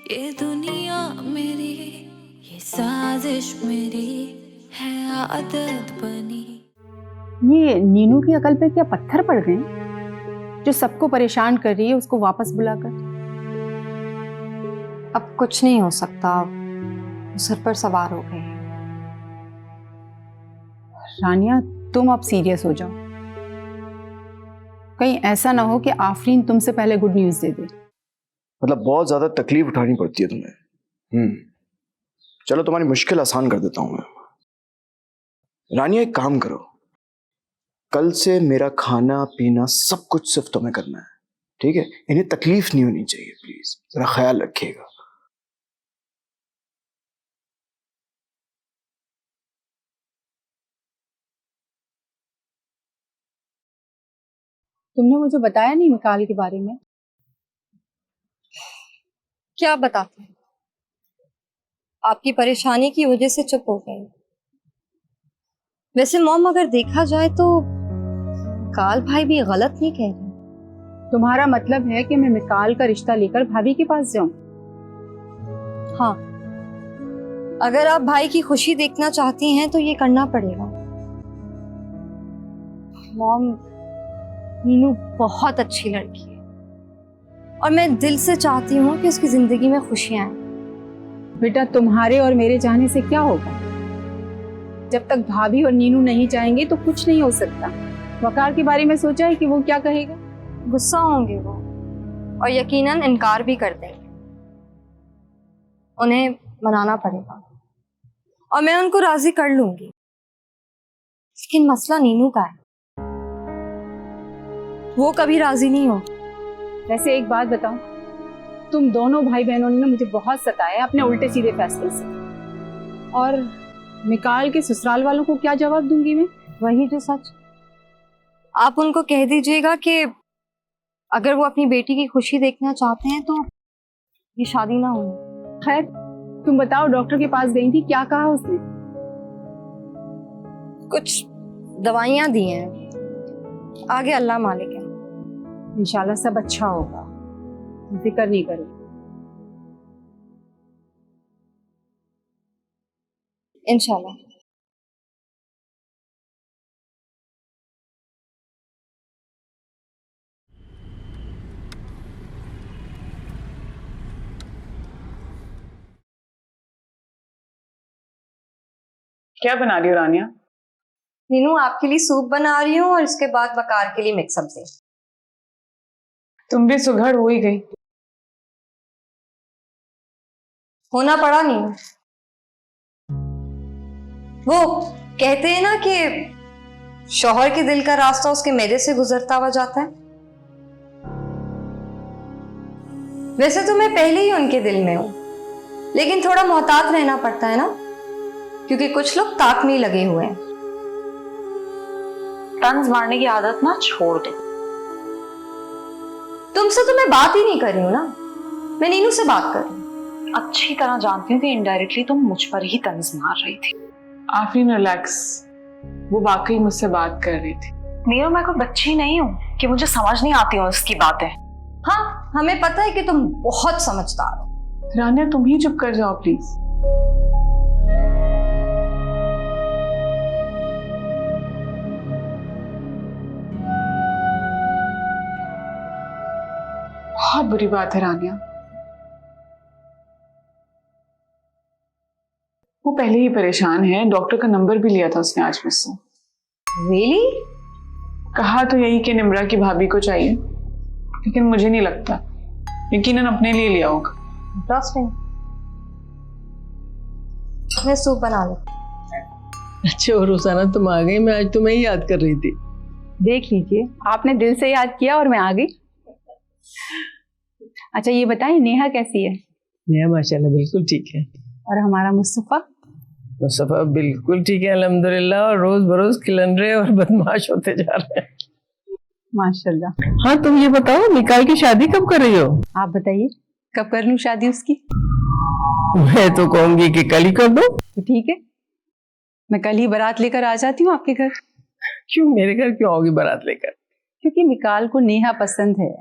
ये दुनिया मेरी, ये साजिश मेरी है आदत बनी। ये नीनू की अकल पे क्या पत्थर पड़ गए जो सबको परेशान कर रही है उसको वापस बुलाकर? अब कुछ नहीं हो सकता, सर पर सवार हो गए हैं। रानिया, तुम अब सीरियस हो जाओ। कहीं ऐसा ना हो कि आफरीन तुमसे पहले गुड न्यूज दे दे। मतलब बहुत ज्यादा तकलीफ उठानी पड़ती है तुम्हें। चलो तुम्हारी मुश्किल आसान कर देता हूं मैं। रानिया, एक काम करो, कल से मेरा खाना पीना सब कुछ सिर्फ तुम्हें करना है, ठीक है? इन्हें तकलीफ नहीं होनी चाहिए, प्लीज जरा ख्याल रखिएगा। तुमने मुझे बताया नहीं मिकाल के बारे में। क्या बताते हैं, आपकी परेशानी की वजह से चुप हो गए। वैसे मॉम, अगर देखा जाए तो काल भाई भी गलत नहीं कह रहे। तुम्हारा मतलब है कि मैं मिकाल का रिश्ता लेकर भाभी के पास जाऊं? हाँ, अगर आप भाई की खुशी देखना चाहती हैं तो ये करना पड़ेगा। मॉम, नीनू बहुत अच्छी लड़की है और मैं दिल से चाहती हूँ कि उसकी जिंदगी में खुशियां आए। बेटा, तुम्हारे और मेरे चाहने से क्या होगा? जब तक भाभी और नीनू नहीं चाहेंगे तो कुछ नहीं हो सकता। वकार के बारे में सोचा है कि वो क्या कहेगा? गुस्सा होंगे वो और यकीनन इनकार भी कर देंगे। उन्हें मनाना पड़ेगा और मैं उनको राजी कर लूंगी, लेकिन मसला नीनू का है, वो कभी राजी नहीं हो। वैसे एक बात बताओ, तुम दोनों भाई बहनों ने मुझे बहुत सताया अपने उल्टे सीधे फैसले से, और मिकाल के ससुराल वालों को क्या जवाब दूंगी मैं? वही जो सच। आप उनको कह दीजिएगा कि अगर वो अपनी बेटी की खुशी देखना चाहते हैं तो ये शादी ना हो। खैर, तुम बताओ, डॉक्टर के पास गई थी, क्या कहा उसने? कुछ दवाइयां दी हैं, आगे अल्लाह मालिक है। इंशाल्लाह सब अच्छा होगा, फिक्र नहीं करो। इंशाल्लाह। क्या बना रही हो रानिया? नीनू, आपके लिए सूप बना रही हूँ और इसके बाद वकार के लिए मिक्स सब्जी। तुम भी सुघड़ हो ही गई। होना पड़ा नीनू। वो कहते हैं ना कि शौहर के दिल का रास्ता उसके मेरे से गुजरता हुआ जाता है। वैसे तो मैं पहले ही उनके दिल में हूं, लेकिन थोड़ा मोहतात रहना पड़ता है ना, क्योंकि कुछ लोग ताक में लगे हुए हैं। तंज मारने की आदत ना छोड़ दो। तुमसे तो मैं बात ही नहीं कर रही हूं ना, मैं नीनू से बात कर रही हूँ। अच्छी तरह जानती हूँ कि इनडायरेक्टली तुम मुझ पर ही तंज मार रही थी। आफरीन रिलैक्स, वो वाकई मुझसे बात कर रही थी। नीरू, मैं कोई बच्ची नहीं हूँ कि मुझे समझ नहीं आती हूँ उसकी बातें। हाँ, हमें पता है कि तुम बहुत समझदार हो। रानिया, तुम ही चुप कर जाओ प्लीज। बहुत बुरी बात है रानिया, वो पहले ही परेशान है। डॉक्टर का नंबर भी लिया था उसने आज मुझसे। Really? कहा तो यही कि निम्रा की भाभी को चाहिए, लेकिन मुझे नहीं लगता, यकीनन अपने लिए लिया होगा। इंटरेस्टिंग। मैं सूप बना लूं। अच्छा रोजाना तुम आ गई, मैं आज तुम्हें ही याद कर रही थी। देख लीजिए, आपने दिल से याद किया और मैं आ गई। अच्छा ये बताएं, नेहा कैसी है? नेहा माशाल्लाह बिल्कुल ठीक है। और हमारा मुस्तफा? मुस्तफा बिल्कुल ठीक है अल्हम्दुलिल्लाह, और रोज बरोज खिलन रहे और बदमाश होते जा रहे हैं माशाल्लाह। हाँ, तुम ये बताओ मिकाल की शादी कब कर रही हो? आप बताइए, कब कर लूं शादी उसकी? मैं तो कहूंगी कि कल ही कर दो। तो ठीक है, मैं कल ही बारात लेकर आ जाती हूँ आपके घर। क्यों मेरे घर क्यों आओगी बारात लेकर? क्योंकि मिकाल को नेहा पसंद है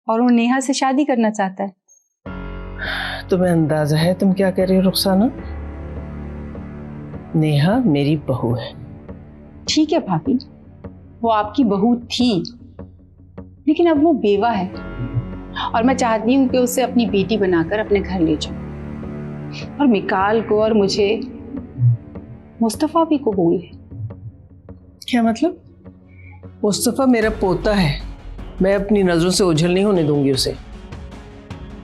और वो नेहा से शादी करना चाहता है। तुम्हें अंदाजा है तुम क्या कह रही हो रुखसाना? नेहा मेरी बहू है। ठीक है भाभी, वो आपकी बहू थी, लेकिन अब वो बेवा है और मैं चाहती हूँ कि उसे अपनी बेटी बनाकर अपने घर ले जाऊं। और मिकाल को और मुझे मुस्तफा भी कबूल है। क्या मतलब? मुस्तफा मेरा पोता है, मैं अपनी नजरों से ओझल नहीं होने दूंगी उसे।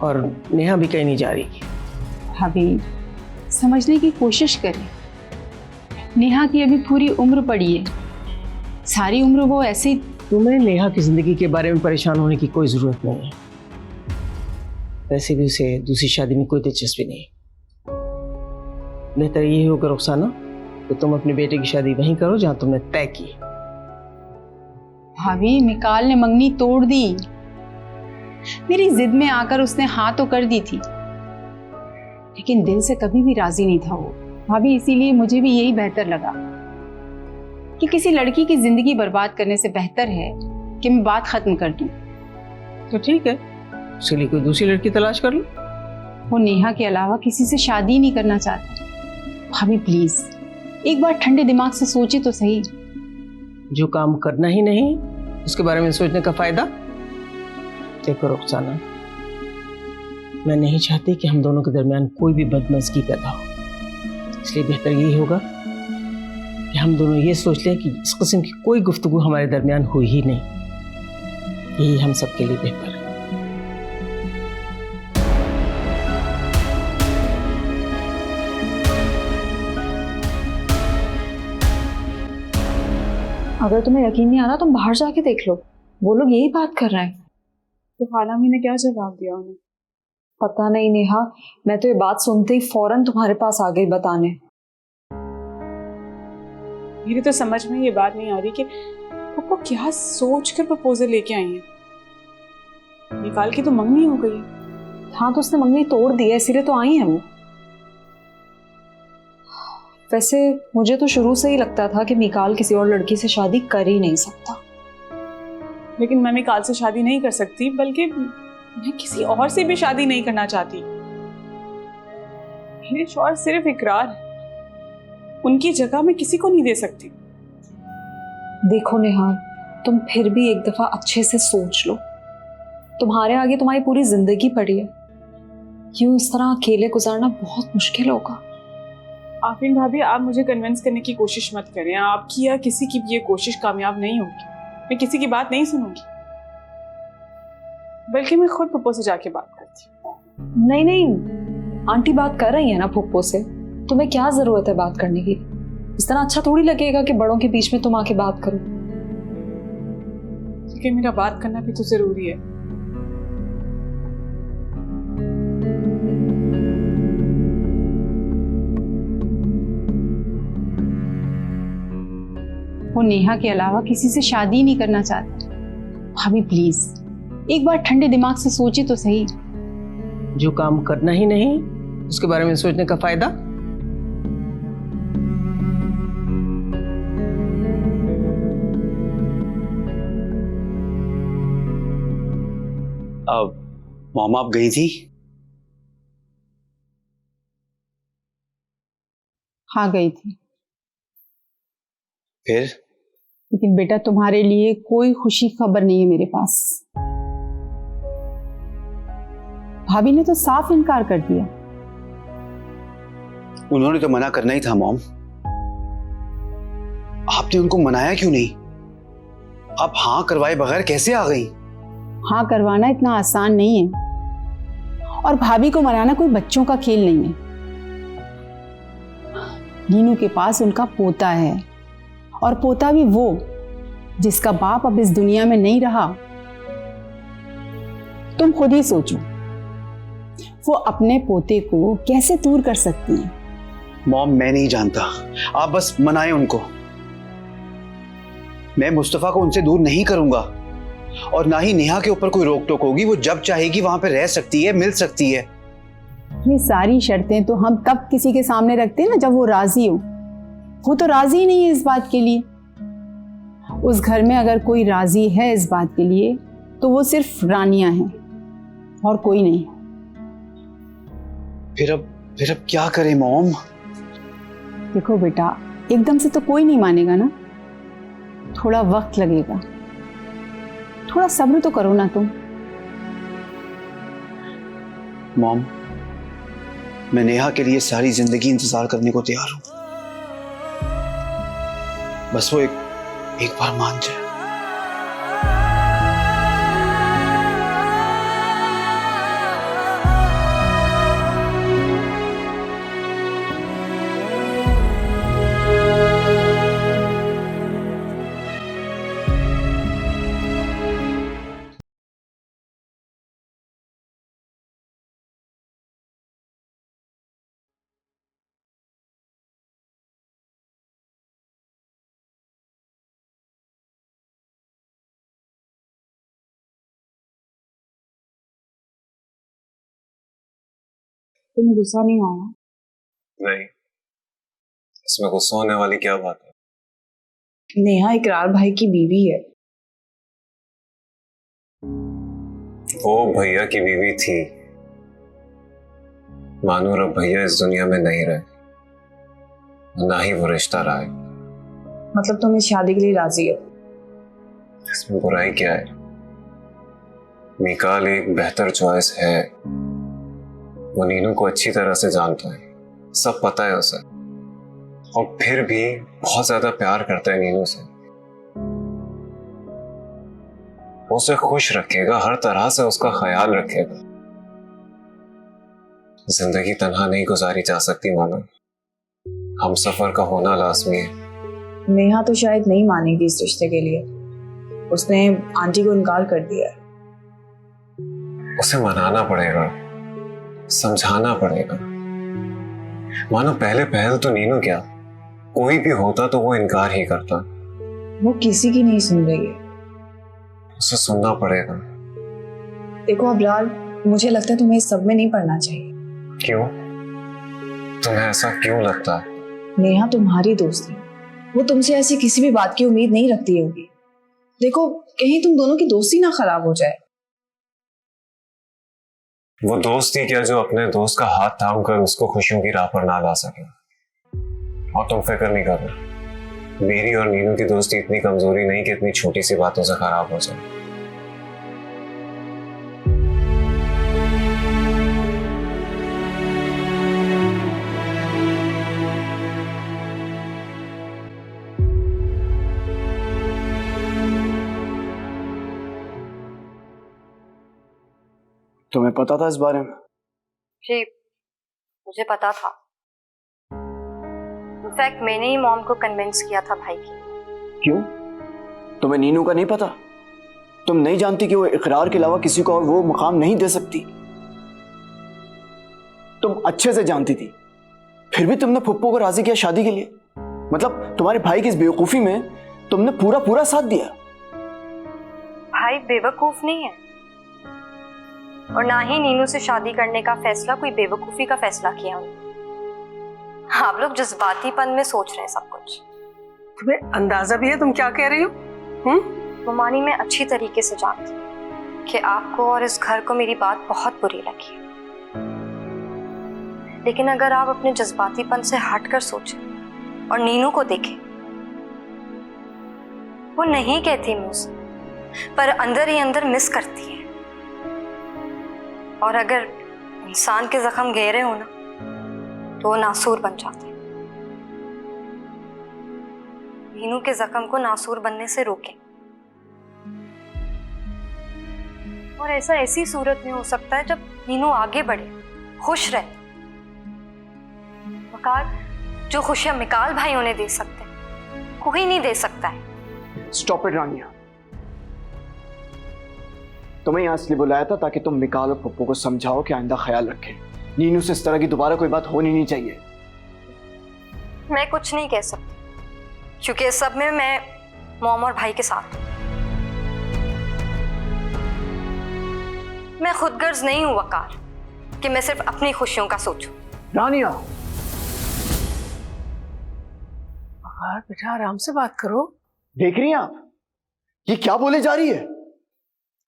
और नेहा भी कहीं नहीं जा रही। भाभी समझने की कोशिश करें, नेहा की अभी पूरी उम्र पड़ी है, सारी उम्र वो ऐसे ही। तुम्हें नेहा की जिंदगी के बारे में परेशान होने की कोई जरूरत नहीं है। वैसे भी उसे दूसरी शादी में कोई दिलचस्पी नहीं। बेहतर यही होगा रुखसाना कि तुम अपने बेटे की शादी वहीं करो जहां तुमने तय की। भाभी मिकाल ने मंगनी तोड़ दी, मेरी जिद में आकर उसने हाँ तो कर दी थी, लेकिन दिल से कभी भी राजी नहीं था वो। भाभी इसीलिए मुझे भी यही बेहतर लगा कि किसी लड़की की जिंदगी बर्बाद करने से बेहतर है कि मैं बात खत्म कर दूं। तो ठीक है, उसके लिए कोई दूसरी लड़की तलाश कर लो। वो नेहा के अलावा किसी से शादी नहीं करना चाहता। भाभी प्लीज एक बार ठंडे दिमाग से सोचे तो सही। जो काम करना ही नहीं उसके बारे में सोचने का फायदा? देखो रुखसाना, मैं नहीं चाहती कि हम दोनों के दरमियान कोई भी बदमज़गी पैदा हो, इसलिए बेहतर यही होगा कि हम दोनों ये सोच लें कि इस किस्म की कोई गुफ्तगू हमारे दरमियान हुई ही नहीं। यही हम सबके लिए बेहतर है। अगर तुम्हें यकीन नहीं आ रहा तुम बाहर जाके देख लो, वो लोग यही बात कर रहे हैं। तो खाला मी ने क्या जवाब दिया उन्हें? पता नहीं नेहा, मैं तो ये बात सुनते ही फौरन तुम्हारे पास आ गई बताने। मेरी तो समझ में ये बात नहीं आ रही कि वो क्या सोच कर प्रपोजल लेके आई है। निकाल की तो मंगनी हो गई। हाँ तो उसने मंगनी तोड़ दी है, इसीलिए तो आई है वो। वैसे मुझे तो शुरू से ही लगता था कि मिकाल किसी और लड़की से शादी कर ही नहीं सकता। लेकिन मैं मिकाल से शादी नहीं कर सकती, बल्कि मैं किसी और से भी शादी नहीं करना चाहती। मेरे शौहर सिर्फ इकरार है, उनकी जगह मैं किसी को नहीं दे सकती। देखो नेहा, तुम फिर भी एक दफा अच्छे से सोच लो। तुम्हारे आगे तुम्हारी पूरी जिंदगी पड़ी है, यूं इस तरह अकेले गुजारना बहुत मुश्किल होगा। आफरीन भाभी, आप मुझे कन्विंस करने की कोशिश मत करें। आपकी या किसी की भी ये कोशिश कामयाब नहीं होगी। मैं किसी की बात नहीं सुनूंगी, बल्कि मैं खुद पप्पो से जाके बात करती हूँ। नहीं नहीं, आंटी बात कर रही है ना पप्पो से, तुम्हें क्या जरूरत है बात करने की? इस तरह अच्छा थोड़ी लगेगा कि बड़ों के बीच में तुम आके बात करो। क्योंकि मेरा बात करना भी तो जरूरी है। वो नेहा के अलावा किसी से शादी नहीं करना चाहता। भाभी प्लीज एक बार ठंडे दिमाग से सोचे तो सही। जो काम करना ही नहीं उसके बारे में सोचने का फायदा? अब मॉम आप गई थी? हाँ गई थी, फिर? लेकिन बेटा तुम्हारे लिए कोई खुशी खबर नहीं है मेरे पास। भाभी ने तो साफ इनकार कर दिया। उन्होंने तो मना करना ही था मॉम। आपने उनको मनाया क्यों नहीं? आप हाँ करवाए बगैर कैसे आ गई? हाँ करवाना इतना आसान नहीं है, और भाभी को मनाना कोई बच्चों का खेल नहीं है। नीनू के पास उनका पोता है, और पोता भी वो जिसका बाप अब इस दुनिया में नहीं रहा। तुम खुद ही सोचो, वो अपने पोते को कैसे दूर कर सकती हैं? मॉम मैं नहीं जानता, आप बस मनाएं उनको। मैं मुस्तफा को उनसे दूर नहीं करूंगा, और ना ही नेहा के ऊपर कोई रोक टोक होगी। वो जब चाहेगी वहां पे रह सकती है, मिल सकती है। ये सारी शर्तें तो हम तब किसी के सामने रखते हैं ना जब वो राजी हो। वो तो राजी ही नहीं है इस बात के लिए। उस घर में अगर कोई राजी है इस बात के लिए तो वो सिर्फ रानियां हैं और कोई नहीं। फिर अब क्या करें मॉम? देखो बेटा, एकदम से तो कोई नहीं मानेगा ना, थोड़ा वक्त लगेगा, थोड़ा सब्र तो करो ना तुम। मॉम, मैं नेहा के लिए सारी जिंदगी इंतजार करने को तैयार हूं, बस वो एक बार मान जाए। तुम्हें गुस्सा नहीं आया? नहीं, इसमें गुस्सा होने वाली क्या बात है? नेहा इकरार भाई की बीवी है। वो भैया की बीवी थी, मानो अब भैया इस दुनिया में नहीं रहे, ना ही वो रिश्ता रहा है। मतलब तुम इस शादी के लिए राजी हो? इसमें बुराई क्या है? मिकाल एक बेहतर चॉइस है, वो नीनू को अच्छी तरह से जानता है, सब पता है उसे, और फिर भी बहुत ज्यादा प्यार करता है नीनू से। वो उसे खुश रखेगा, हर तरह से उसका ख्याल रखेगा। जिंदगी तन्हा नहीं गुजारी जा सकती मानो, हम सफर का होना लाजमी है। नेहा तो शायद नहीं मानेगी इस रिश्ते के लिए, उसने आंटी को इनकार कर दिया है। उसे मनाना पड़ेगा, समझाना पड़ेगा। मानो पहले पहल तो नीनू क्या, कोई भी होता तो वो इनकार ही करता। वो किसी की नहीं सुन रही है। उसे सुनना पड़ेगा। देखो अबरार, मुझे लगता है तुम्हें इस सब में नहीं पड़ना चाहिए। क्यों? तुम्हें ऐसा क्यों लगता है? नेहा तुम्हारी दोस्त है, वो तुमसे ऐसी किसी भी बात की उम्मीद नहीं रखती होगी। देखो, कहीं तुम दोनों की दोस्ती ना खराब हो जाए। वो दोस्त ही क्या जो अपने दोस्त का हाथ थाम कर उसको खुशियों की राह पर ना ला सके। और तुम फिक्र नहीं करना, मेरी और नीनू की दोस्ती इतनी कमजोरी नहीं कि इतनी छोटी सी बातों से खराब हो जाए। तुम्हें पता था इस बारे में? जी, मुझे पता था। इनफैक्ट मैंने ही मॉम को कन्विंस किया था भाई की। क्यों? तुम्हें नीनू का नहीं पता? तुम नहीं जानती कि वो इकरार के अलावा किसी को और वो मुकाम नहीं दे सकती? तुम अच्छे से जानती थी, फिर भी तुमने फुप्पो को राजी किया शादी के लिए। मतलब तुम्हारे भाई की इस बेवकूफी में तुमने पूरा पूरा साथ दिया। भाई बेवकूफ नहीं है, और ना ही नीनू से शादी करने का फैसला कोई बेवकूफी का फैसला किया उन्होंने। आप लोग जज्बातीपन में सोच रहे हैं सब कुछ। तुम्हें अंदाजा भी है तुम क्या कह रही हो? मुमानी मैं अच्छी तरीके से जानती हूँ कि आपको और इस घर को मेरी बात बहुत बुरी लगी, लेकिन अगर आप अपने जज्बातीपन से हटकर सोचें और नीनू को देखें, वो नहीं कहती मुझसे, पर अंदर ही अंदर मिस करती है। और अगर इंसान के जख्म गहरे हो ना, तो वो नासूर बन जाते हैं। नीनू के जख्म को नासूर बनने से रोकें। और ऐसा ऐसी सूरत में हो सकता है जब नीनू आगे बढ़े, खुश रहे। वकार, जो खुशियां मिकाल भाई उन्हें दे सकते हैं, कोई नहीं दे सकता है। स्टॉप इट रानिया, तुम्हें यहाँ इसलिए बुलाया था ताकि तुम मिकाल और पप्पू को समझाओ कि आइंदा ख्याल रखें। नीनू से इस तरह की दोबारा कोई बात होनी नहीं चाहिए। मैं कुछ नहीं कह सकती, क्योंकि इस सब में मैं मॉम और भाई के साथ हूं। मैं खुदगर्ज नहीं हूं वकार कि मैं सिर्फ अपनी खुशियों का सोचूं। रानिया, वकार बेटा आराम से बात करो। देख रही हैं आप ये क्या बोले जा रही है?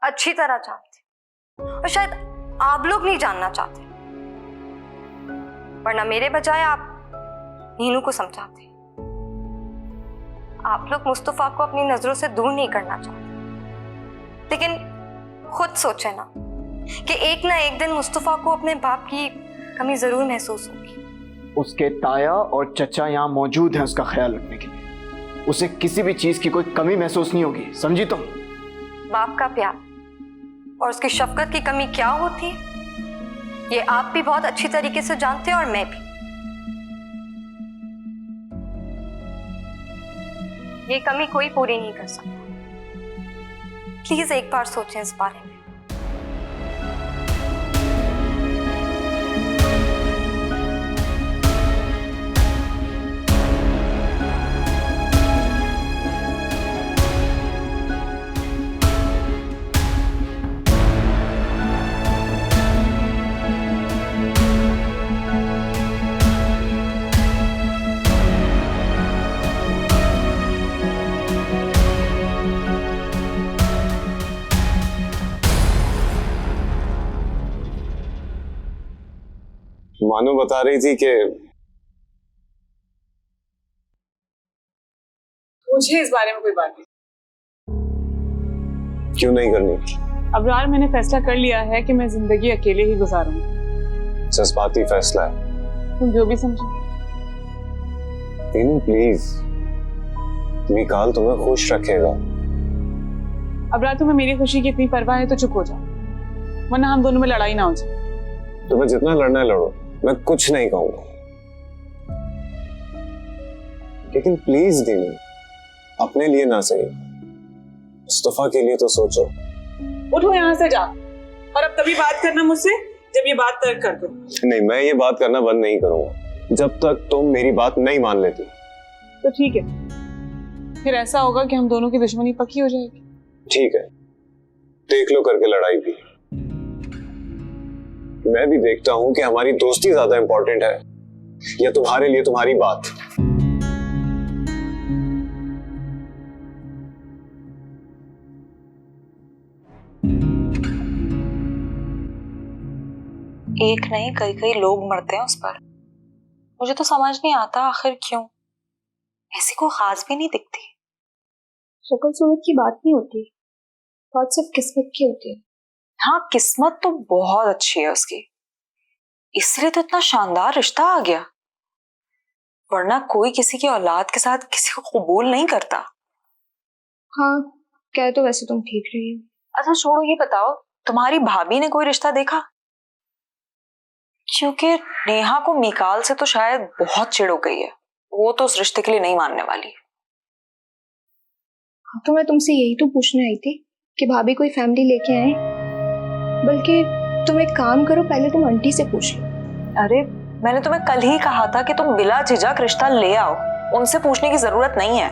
अच्छी तरह जानती हूं, और शायद आप लोग नहीं जानना चाहते। वरना मेरे बजाय आप नीनू को समझाते। आप लोग मुस्तफा को अपनी नजरों से दूर नहीं करना चाहते, लेकिन खुद सोचे ना कि एक ना एक दिन मुस्तफा को अपने बाप की कमी जरूर महसूस होगी। उसके ताया और चचा यहाँ मौजूद हैं उसका ख्याल रखने के लिए। उसे किसी भी चीज की कोई कमी महसूस नहीं होगी, समझी तुम? बाप का प्यार और उसकी शफकत की कमी क्या होती है ये आप भी बहुत अच्छी तरीके से जानते हैं और मैं भी। ये कमी कोई पूरी नहीं कर सकता। प्लीज एक बार सोचें इस बारे में। मानो बता रही थी कि मुझे इस बारे में कोई बात नहीं। क्यों नहीं करनी? अबरार, मैंने फैसला कर लिया है कि मैं जिंदगी अकेले ही गुजारूंगी। जज्बाती फैसला है। तुम जो भी समझो। नीनू प्लीज, विकाल तुम्हें खुश रखेगा। अबरार, तुम्हें मेरी खुशी की इतनी परवाह है तो चुप हो जाओ, वरना हम दोनों में लड़ाई ना हो जाए। तुम्हें जितना लड़ना है लड़ो, मैं कुछ नहीं कहूंगा, लेकिन प्लीज नीनू, अपने लिए ना सही, मुस्तफा के लिए तो सोचो। उठो यहाँ से, जा और अब तभी बात करना मुझसे जब ये बात तर्क कर दो। नहीं, मैं ये बात करना बंद नहीं करूंगा जब तक तुम मेरी बात नहीं मान लेती। तो ठीक है, फिर ऐसा होगा कि हम दोनों की दुश्मनी पक्की हो जाएगी। ठीक है, देख लो करके लड़ाई भी। मैं भी देखता हूं कि हमारी दोस्ती ज्यादा इंपॉर्टेंट है या तुम्हारे लिए तुम्हारी बात। एक नहीं कई कई लोग मरते हैं उस पर। मुझे तो समझ नहीं आता आखिर क्यों। ऐसी कोई खास भी नहीं दिखती। शक्ल सूरत की बात नहीं होती, बात सिर्फ किस्मत की होती है। हाँ, किस्मत तो बहुत अच्छी है उसकी, इसलिए तो इतना शानदार रिश्ता आ गया, वरना कोई किसी की औलाद के साथ किसी को कबूल नहीं करता। हाँ, कह तो वैसे तुम ठीक रही हो। अच्छा छोड़ो, ये बताओ तुम्हारी भाभी ने कोई रिश्ता देखा? क्योंकि नेहा को मिकाल से तो शायद बहुत चिढ़ हो गई है, वो तो उस रिश्ते के लिए नहीं मानने वाली। हाँ, तो मैं तुमसे यही तो पूछने आई थी कि भाभी कोई फैमिली लेके आए। बल्कि तुम एक काम करो, पहले तुम आंटी से पूछ लो। अरे मैंने तुम्हें कल ही कहा था कि तुम बिला झिझक रिश्ता ले आओ, उनसे पूछने की जरूरत नहीं है।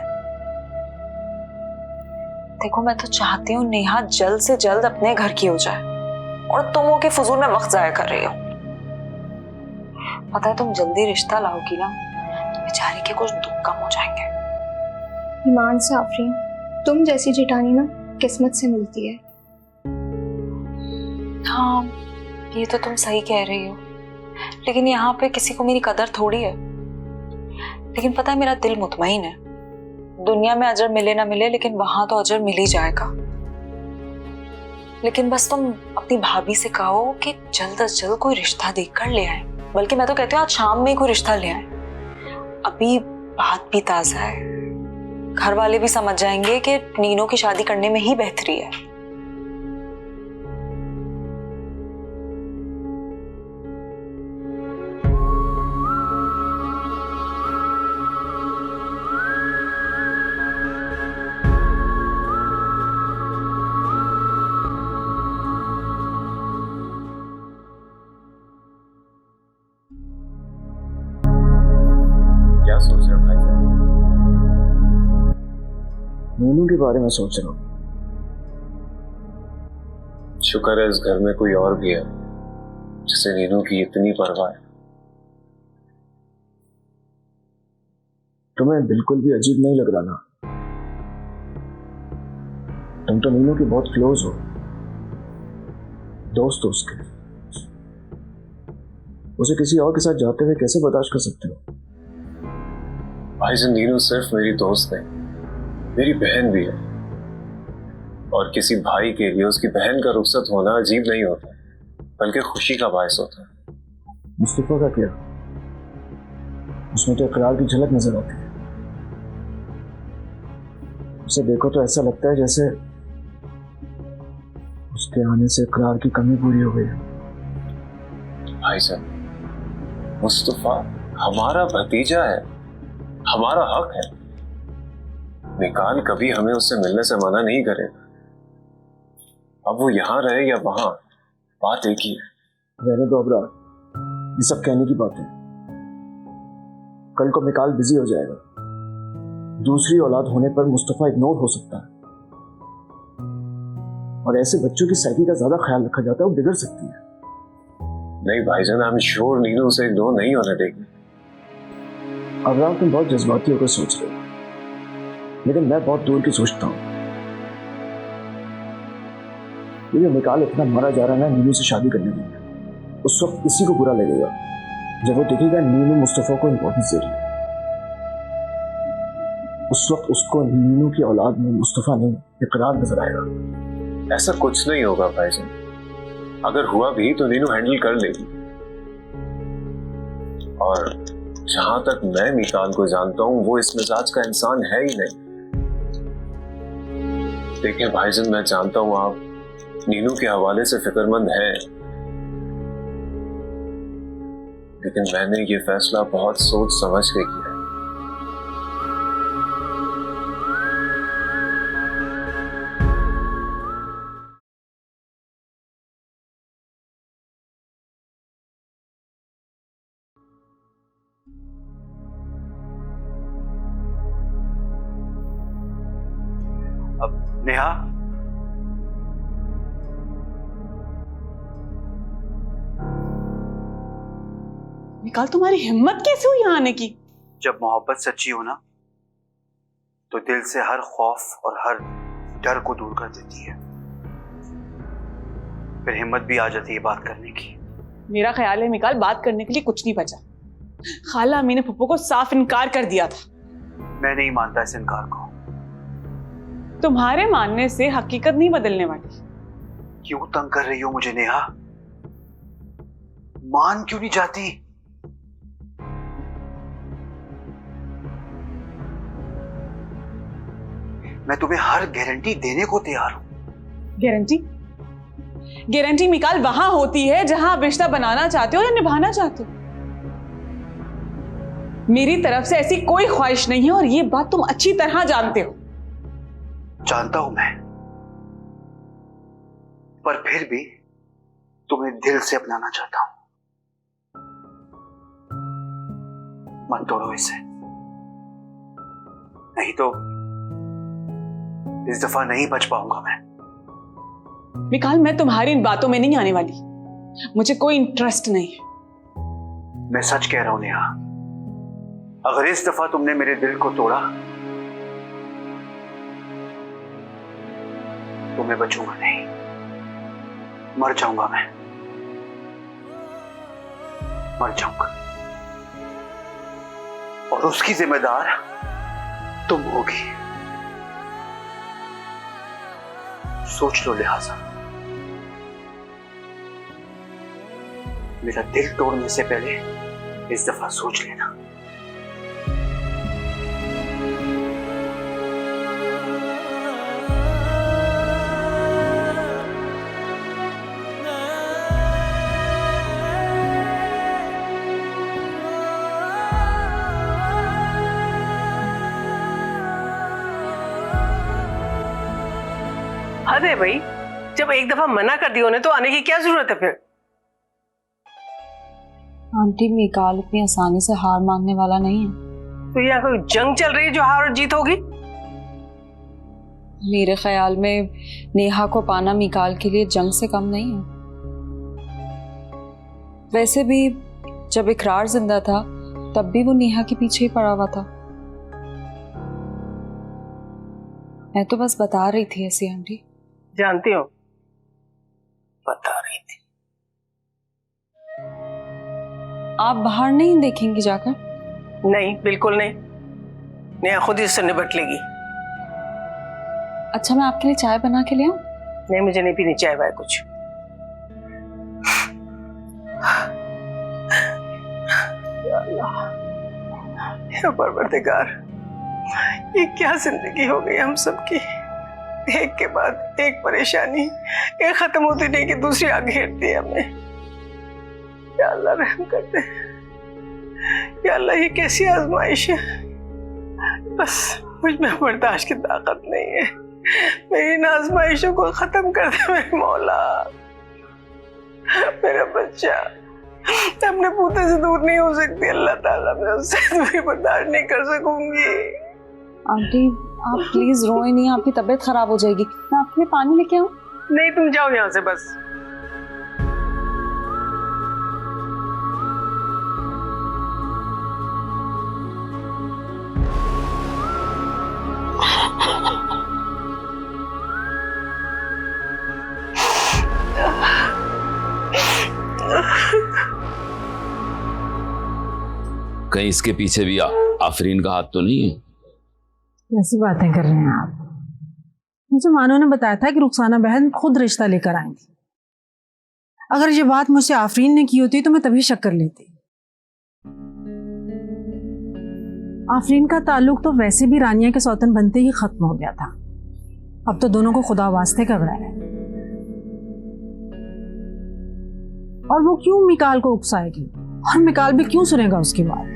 देखो मैं तो चाहती हूँ नेहा जल्द से जल्द अपने घर की हो जाए, और तुम हो के फजूल में वक्त जाया कर रही हो। पता है तुम जल्दी रिश्ता लाओगी ना तो बेचारी के कुछ दुख कम हो जाएंगे। ईमान से आफरीन, तुम जैसी जिटानी ना किस्मत से मिलती है। हाँ ये तो तुम सही कह रही हो, लेकिन यहाँ पे किसी को मेरी कदर थोड़ी है। लेकिन पता है मेरा दिल मुतमईन है, दुनिया में अजर मिले ना मिले लेकिन वहां तो अजर मिल ही जाएगा। लेकिन बस तुम अपनी भाभी से कहो कि जल्द से जल्द कोई रिश्ता देख कर ले आए, बल्कि मैं तो कहती हूँ आज शाम में कोई रिश्ता ले आए। अभी बात भी ताजा है, घर वाले भी समझ जाएंगे कि नीनो की शादी करने में ही बेहतरी है। क्या सोच रहे हो भाई साहब? नीनू के बारे में सोच रहा हूँ। शुक्र है इस घर में कोई और भी है जिसे नीनू की इतनी परवाह है। तुम्हें बिल्कुल भी अजीब नहीं लग रहा ना? तुम तो नीनू के बहुत क्लोज हो, दोस्त हो उसके। उसे किसी और के साथ जाते हुए कैसे बर्दाश्त कर सकते हो? भाईजान, नीनू सिर्फ मेरी दोस्त नहीं, मेरी बहन भी है। और किसी भाई के लिए उसकी बहन का रुखसत होना अजीब नहीं होता, बल्कि खुशी का बायस होता है। मुस्तफा का क्या? उसमें तो इकरार की झलक नजर आती है। उसे देखो तो ऐसा लगता है जैसे उसके आने से इकरार की कमी पूरी हो गई है। भाईजान, मुस्तफा हमारा भतीजा है, हमारा हक है। निकाल कभी हमें उससे मिलने से मना नहीं करेगा। अब वो यहाँ रहे या वहां, बात एक ही है। रहने दो अबरार, ये सब कहने की बात है। कल को मिकाल बिजी हो जाएगा। दूसरी औलाद होने पर मुस्तफा इग्नोर हो सकता है, और ऐसे बच्चों की साइकी का ज्यादा ख्याल रखा जाता है, वो बिगड़ सकती है। नहीं भाईजान, आई एम श्योर नीनू उसे इग्नोर नहीं होने देगी। अबरार, तुम बहुत जज्बाती होकर सोच रहे हो, लेकिन मैं बहुत दूर की सोचता हूँ। ये निकाल इतना मरा जा रहा है ना नीनू से शादी करने के लिए, उस वक्त किसी को बुरा लगेगा जब वो देखेगा नीनू मुस्तफा को इंपॉर्टेंस दे रही है। उस वक्त उसको नीनू की औलाद में मुस्तफा नहीं, इकरार नजर आएगा। ऐसा कुछ नहीं होगा भाईजान, अगर हुआ भी तो नीनू हैंडल कर लेगी। और जहां तक मैं निकाल को जानता हूं, वो इस मिजाज का इंसान है ही नहीं। देखिए भाईजान, मैं जानता हूं आप नीनू के हवाले से फिक्रमंद हैं, लेकिन मैंने ये फैसला बहुत सोच समझ के किया है। अब नेहा, निकाल, तुम्हारी हिम्मत कैसे हुई यहाँ आने की? जब मोहब्बत सच्ची हो ना, तो दिल से हर खौफ और हर डर को दूर कर देती है। फिर हिम्मत भी आ जाती है बात करने की। मेरा ख्याल है मिकाल, बात करने के लिए कुछ नहीं बचा। खाला अम्मी ने पप्पू को साफ इनकार कर दिया था। मैं नहीं मानता इस इनकार को। तुम्हारे मानने से हकीकत नहीं बदलने वाली। क्यों तंग कर रही हो मुझे नेहा? मान क्यों नहीं जाती? मैं तुम्हें हर गारंटी देने को तैयार हूं। गारंटी? गारंटी मिकाल वहां होती है जहां आप रिश्ता बनाना चाहते हो या निभाना चाहते हो। मेरी तरफ से ऐसी कोई ख्वाहिश नहीं है, और ये बात तुम अच्छी तरह जानते हो। जानता हूं मैं, पर फिर भी तुम्हें दिल से अपनाना चाहता हूं। मत तोड़ो इसे, नहीं तो इस दफा नहीं बच पाऊंगा मैं। मिकाल, मैं तुम्हारी इन बातों में नहीं आने वाली। मुझे कोई इंटरेस्ट नहीं है। मैं सच कह रहा हूं नेहा, अगर इस दफा तुमने मेरे दिल को तोड़ा तो मैं बचूंगा नहीं, मर जाऊंगा मैं, मर जाऊंगा। और उसकी जिम्मेदार तुम होगी। सोच लो लिहाजा, मेरा दिल तोड़ने से पहले इस दफा सोच लेना। हद है भाई, जब एक दफा मना कर दिया उन्हें तो आने की क्या जरूरत है फिर? आंटी, मिकाल इतनी आसानी से हार मानने वाला नहीं है। तो यहाँ कोई जंग चल रही है जो हार और जीत होगी? मेरे ख्याल में नेहा को पाना मिकाल के लिए जंग से कम नहीं है। वैसे भी जब इकरार जिंदा था तब भी वो नेहा के पीछे ही पड़ा हुआ था। मैं तो बस बता रही थी ऐसी आंटी। जानती हूँ, बता रही थी। आप बाहर नहीं देखेंगी जाकर? नहीं, बिल्कुल नहीं। नेहा खुद ही इससे निपट लेगी। अच्छा, मैं आपके लिए चाय बना के ले आऊं? नहीं, मुझे नहीं पीनी चाय वाय कुछ। या अल्लाह, या परवरदिगार, ये क्या जिंदगी हो गई हम सबकी। एक के बाद एक परेशानी, एक खत्म होती नहीं कि दूसरी आगे घेरती है हमें। या अल्लाह रहम कर दे। या अल्लाह, ये कैसी आजमाइश है। बस मुझ में बर्दाश्त की ताकत नहीं है। मेरी इन आजमाइशों को खत्म कर दे मेरे मौला। मेरा बच्चा अपने पोते से दूर नहीं हो सकती अल्लाह ताला, मैं उससे दूरी बर्दाश्त नहीं कर सकूंगी। आंटी, आप प्लीज रोए नहीं, आपकी तबीयत खराब हो जाएगी। मैं आपके लिए पानी लेके आऊं? नहीं, तुम जाओ यहाँ से बस। कहीं इसके पीछे भी आफरीन का हाथ तो नहीं है? कैसी बातें कर रहे हैं आप? मुझे मानो ने बताया था कि रुखसाना बहन खुद रिश्ता लेकर आएंगी। अगर ये बात मुझसे आफरीन ने की होती तो मैं तभी शक कर लेती। आफरीन का ताल्लुक तो वैसे भी रानिया के सौतन बनते ही खत्म हो गया था। अब तो दोनों को खुदा वास्ते का बड़ा है। और वो क्यों मिकाल को उकसाएगी, और मिकाल भी क्यों सुनेगा उसकी बात?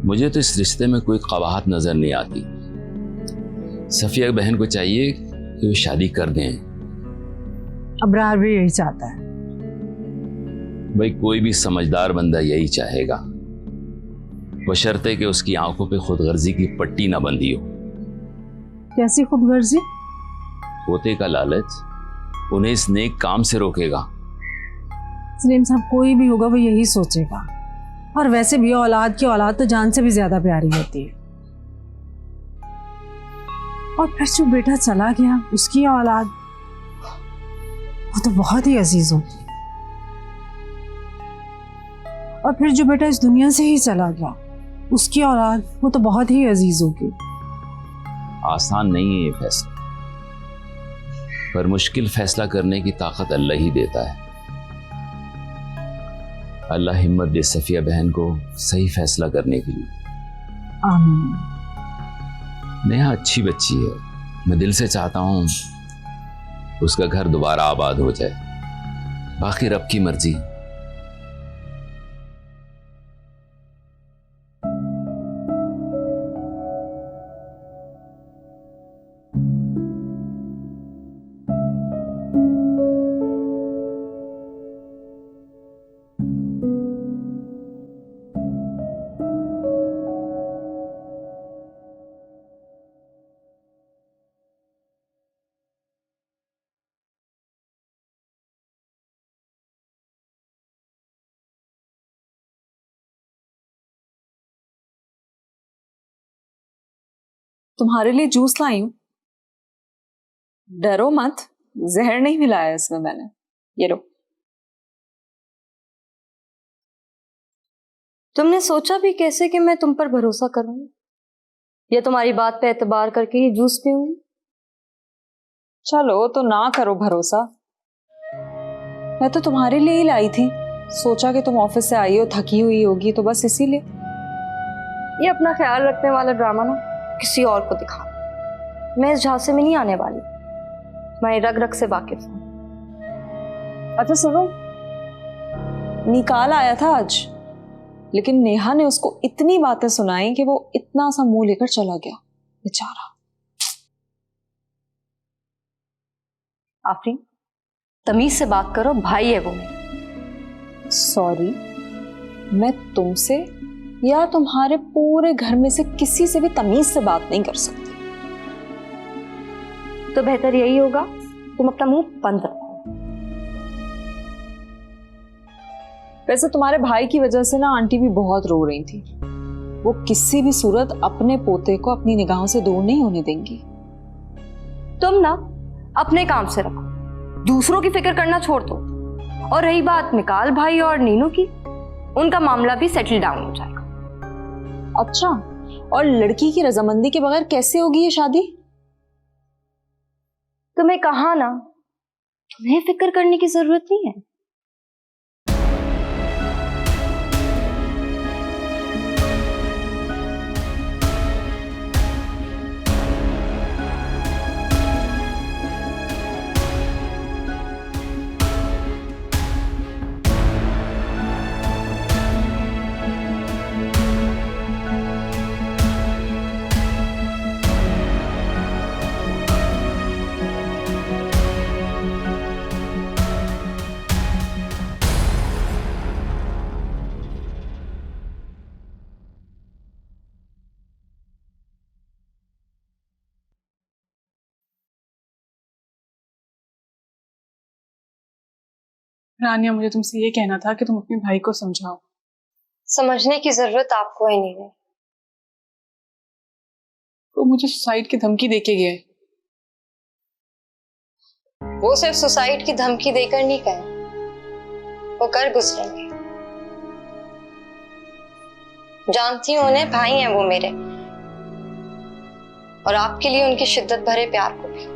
मुझे तो इस रिश्ते में कोई कबाहत नजर नहीं आती। सफिया बहन को चाहिए कि वो शादी कर दें। अबरार भी यही चाहता है। भाई, कोई भी समझदार बंदा यही चाहेगा, बशर्ते कि उसकी आंखों पे खुदगर्जी की पट्टी ना बंधी हो। कैसी खुदगर्जी? पोते का लालच उन्हें इस नेक काम से रोकेगा। सलीम साहब, कोई भी होगा वो यही सोचेगा। और वैसे भी औलाद की औलाद तो जान से भी ज्यादा प्यारी होती है। और फिर जो बेटा चला गया, उसकी औलाद वो तो बहुत ही अजीज होती है। और फिर जो बेटा इस दुनिया से ही चला गया, उसकी औलाद वो तो बहुत ही अजीज होगी। आसान नहीं है ये फैसला, पर मुश्किल फैसला करने की ताकत अल्लाह ही देता है। अल्लाह हिम्मत दे सफिया बहन को सही फैसला करने के लिए। आमीन। नेहा अच्छी बच्ची है, मैं दिल से चाहता हूं उसका घर दोबारा आबाद हो जाए। बाकी रब की मर्जी। तुम्हारे लिए जूस लाई हूं, डरो मत, जहर नहीं मिलाया इसमें मैंने। ये लो। तुमने सोचा भी कैसे कि मैं तुम पर भरोसा करूं, या तुम्हारी बात पे एतबार करके ये जूस पीऊंगी? चलो तो ना करो भरोसा। मैं तो तुम्हारे लिए ही लाई थी, सोचा कि तुम ऑफिस से आई हो, थकी हुई होगी, तो बस इसीलिए। ये अपना ख्याल रखने वाला ड्रामा ना किसी और को दिखा। मैं इस झांसे में नहीं आने वाली, मैं रग रग से वाकिफ हूं। अच्छा सुनो, निकाल आया था आज, लेकिन नेहा ने उसको इतनी बातें सुनाई कि वो इतना सा मुंह लेकर चला गया बेचारा। आफरीन, तमीज से बात करो, भाई है वो मेरा। सॉरी, मैं तुमसे या तुम्हारे पूरे घर में से किसी से भी तमीज से बात नहीं कर सकती। तो बेहतर यही होगा तुम अपना मुंह बंद रखो। वैसे तुम्हारे भाई की वजह से ना आंटी भी बहुत रो रही थी। वो किसी भी सूरत अपने पोते को अपनी निगाहों से दूर नहीं होने देंगी। तुम ना अपने काम से रखो, दूसरों की फिक्र करना छोड़ दो और रही बात निकाल भाई और नीनू की, उनका मामला भी सेटल डाउन हो जाएगा। अच्छा, और लड़की की रजामंदी के बगैर कैसे होगी ये शादी? तुम्हें कहा ना, तुम्हें फिक्र करने की जरूरत नहीं है। रानिया, मुझे तुमसे ये कहना था कि तुम अपने भाई को समझाओ। समझने की जरूरत आपको है नहीं है। वो मुझे सुसाइड की धमकी देके गया है। वो सिर्फ सुसाइड की धमकी देकर नहीं गए, वो कर गुजरेंगे। जानती हूं उन्हें, भाई हैं वो मेरे, और आपके लिए उनकी शिद्दत भरे प्यार को भी।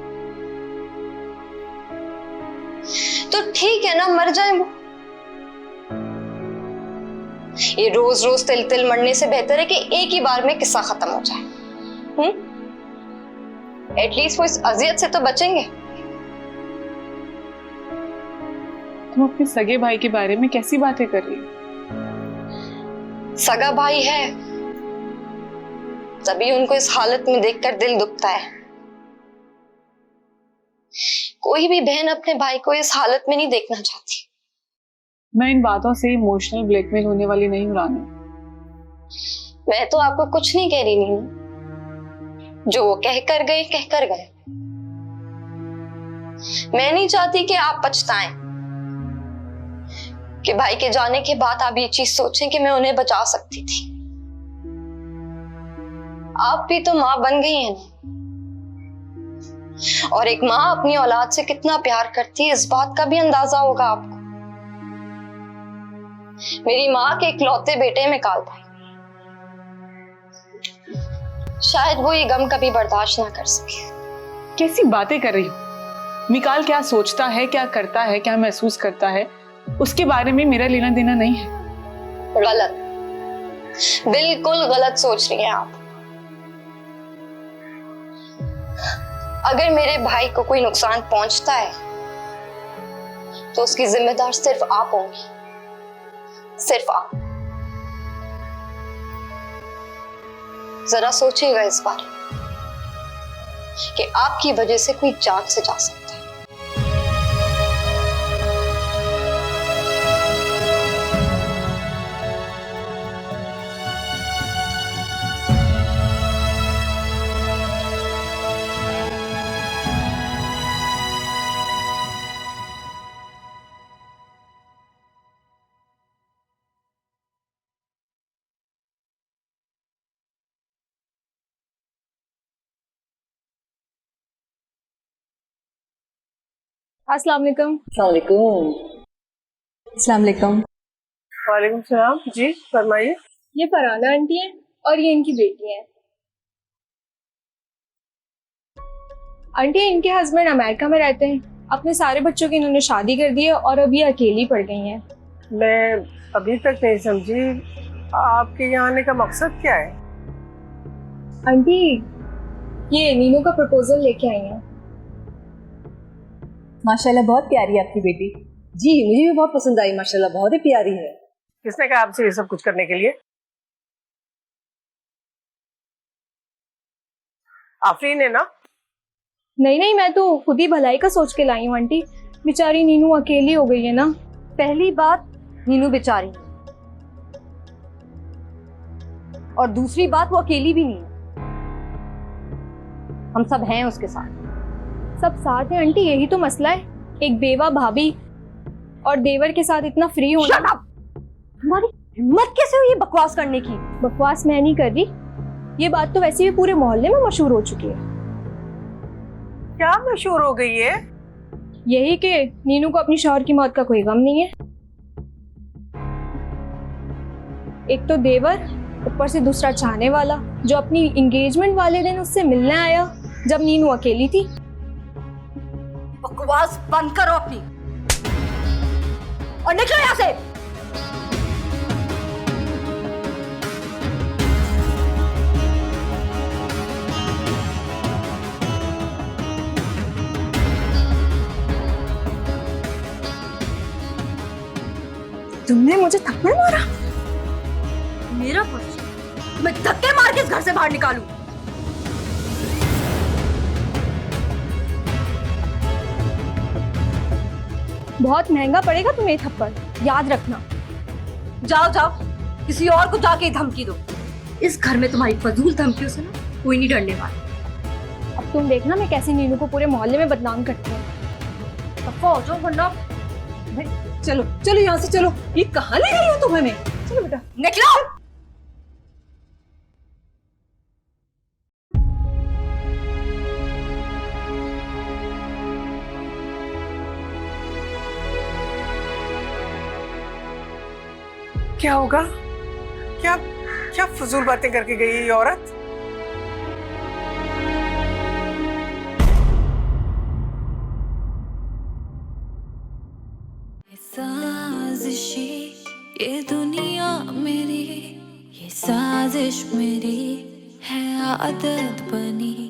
तो ठीक है ना, मर जाए वो। ये रोज रोज तिल तिल मरने से बेहतर है कि एक ही बार में किस्सा खत्म हो जाए। एटलीस्ट वो इस अजियत से तो बचेंगे। तुम अपने सगे भाई के बारे में कैसी बातें कर रही हो? सगा भाई है, तभी उनको इस हालत में देखकर दिल दुखता है। कोई भी बहन अपने भाई को इस हालत में नहीं देखना चाहती। मैं इन बातों से इमोशनल ब्लैकमेल होने वाली नहीं हूं रानी। मैं तो आपको कुछ नहीं कह रही नीनू, जो वो कह कर गए। मैं नहीं चाहती कि आप पछताएं, कि भाई के जाने के बाद आप ये चीज सोचें कि मैं उन्हें बचा सकती थी। आप भी तो मां बन गई हैं ना, और एक मां अपनी औलाद से कितना प्यार करती है इस बात का भी अंदाजा होगा आपको। मेरी मां के इकलौते बेटे में काल था, शायद वो ये गम कभी बर्दाश्त ना कर सके। कैसी बातें कर रही हो? मिकाल क्या सोचता है, क्या करता है, क्या महसूस करता है, उसके बारे में मेरा लेना देना नहीं है। गलत, बिल्कुल गलत सोच रही हैं आप। अगर मेरे भाई को कोई नुकसान पहुंचता है तो उसकी जिम्मेदार सिर्फ आप होंगी, सिर्फ आप। जरा सोचिएगा इस बारे में कि आपकी वजह से कोई जान से जा सकता है। अस्सलाम वालेकुम। अस्सलाम वालेकुम। वालेकुम सलाम। जी फरमाइए। ये फरहाना आंटी है और ये इनकी बेटी है। आंटी, इनके हस्बैंड अमेरिका में रहते हैं। अपने सारे बच्चों की इन्होंने शादी कर दी है और अब ये अकेली पड़ गई हैं। मैं अभी तक नहीं समझी, आपके यहाँ आने का मकसद क्या है? आंटी, ये नीनू का प्रपोजल लेके आई हैं। माशाल्लाह बहुत प्यारी है आपकी बेटी। जी मुझे भी बहुत पसंद आई, माशाल्लाह बहुत ही प्यारी है। किसने कहा आपसे ये सब कुछ करने के लिए? आफरीन है ना? नहीं, मैं तो खुद ही भलाई का सोच के लाई हूँ आंटी। बेचारी नीनू अकेली हो गई है ना। पहली बात, नीनू बेचारी, और दूसरी बात वो अकेली भी नहीं है, हम सब हैं उसके साथ। सब साथ है आंटी, यही तो मसला है। एक बेवा भाभी और देवर के साथ इतना फ्री होना। तुम्हारी हिम्मत कैसे हुई बकवास करने की? बकवास मैं नहीं कर रही, ये बात तो वैसे भी पूरे मोहल्ले में मशहूर हो चुकी है। क्या मशहूर हो गई है? यही कि नीनू को अपनी शौहर की मौत का कोई गम नहीं है। एक तो देवर, ऊपर से दूसरा चाहने वाला, जो अपनी एंगेजमेंट वाले दिन उससे मिलने आया जब नीनू अकेली थी। बकवास बंद करो अपनी और निकलो यहाँ से। तुमने मुझे थप्पड़ मारा? मेरा पर्स मैं धक्के मार के इस घर से बाहर निकालूं। बहुत महंगा पड़ेगा तुम्हें ये थप्पड़, याद रखना। जाओ जाओ, किसी और को जाके धमकी दो। इस घर में तुम्हारी फजूल धमकियों से ना कोई नहीं डरने वाला। अब तुम देखना मैं कैसे नीनू को पूरे मोहल्ले में बदनाम करती हूँ। दफा हो जाओ वरना। चलो चलो यहाँ से चलो। ये कहाँ ले गई हो तुम हमें? चलो बेटा निकलो। क्या होगा? क्या क्या फजूल बातें करके गई ये औरत? साजिशी ये दुनिया मेरी, ये साजिश मेरी है आदत बनी।